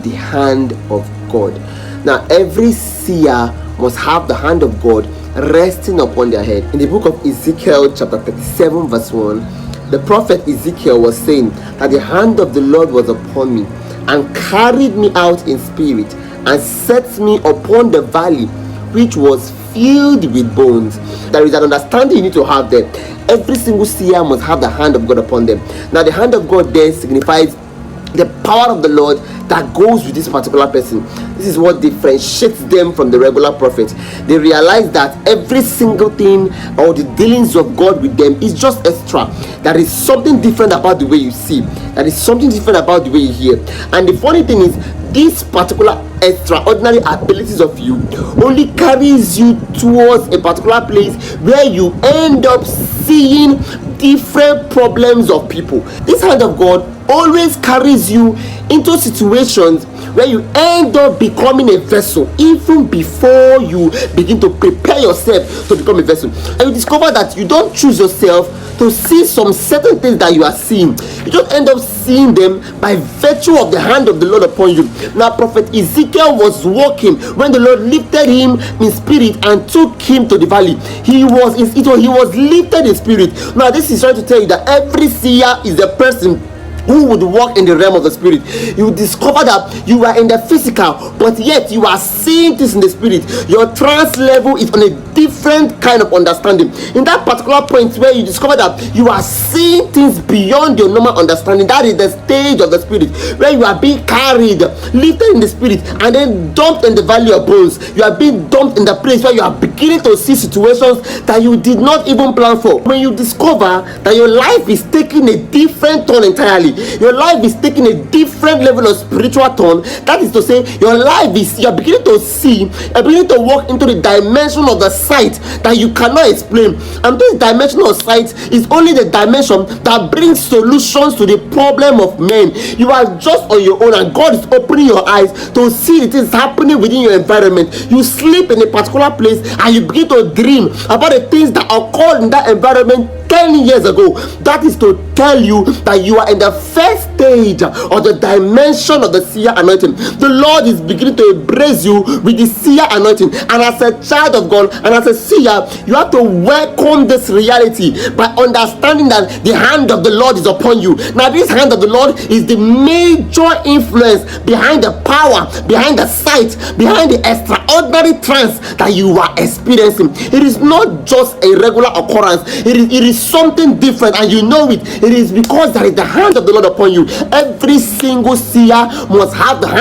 the hand of God. Now, every seer must have the hand of God resting upon their head. In the book of Ezekiel chapter 37 verse 1, the prophet Ezekiel was saying that the hand of the Lord was upon me and carried me out in spirit and set me upon the valley which was filled with bones. There is an understanding you need to have there. Every single seer must have the hand of God upon them. Now, the hand of God there signifies the power of the Lord that goes with this particular person. This is what differentiates them from the regular prophet. They realize that every single thing or the dealings of God with them is just extra. There is something different about the way you see. There is something different about the way you hear. And the funny thing is, this particular extraordinary abilities of you only carries you towards a particular place where you end up seeing different problems of people. This hand of God always carries you into situations where you end up becoming a vessel even before you begin to prepare yourself to become a vessel. And you discover that you don't choose yourself to see some certain things that you are seeing. You just end up seeing them by virtue of the hand of the Lord upon you. Now, prophet Ezekiel was walking when the Lord lifted him in spirit and took him to the valley. He was lifted in spirit. Now, this is trying to tell you that every seer is a person who would walk in the realm of the spirit. You discover that you are in the physical, but yet you are seeing this in the spirit. Your trance level is on a different kind of understanding. In that particular point where you discover that you are seeing things beyond your normal understanding, that is the stage of the spirit where you are being carried, lifted in the spirit, and then dumped in the valley of bones. You are being dumped in the place where you are beginning to see situations that you did not even plan for. When you discover that your life is taking a different turn entirely, your life is taking a different level of spiritual turn. That is to say, your life is, you're beginning to see, you're beginning to walk into the dimension of the sight that you cannot explain. And this dimension of sight is only the dimension that brings solutions to the problem of men. You are just on your own, and God is opening your eyes to see the things happening within your environment. You sleep in a particular place and you begin to dream about the things that occurred in that environment 10 years ago. That is to tell you that you are in the first stage of the dimension of the seer anointing. The Lord is beginning to embrace you with the seer anointing, and as a child of God and as a seer, you have to welcome this reality by understanding that the hand of the Lord is upon you. Now, this hand of the Lord is the major influence behind the power, behind the sight, behind the extraordinary trance that you are experiencing. It is not just a regular occurrence. It is something different, and you know it. It is because there is the hand of the Lord upon you. Every single seer must have the hand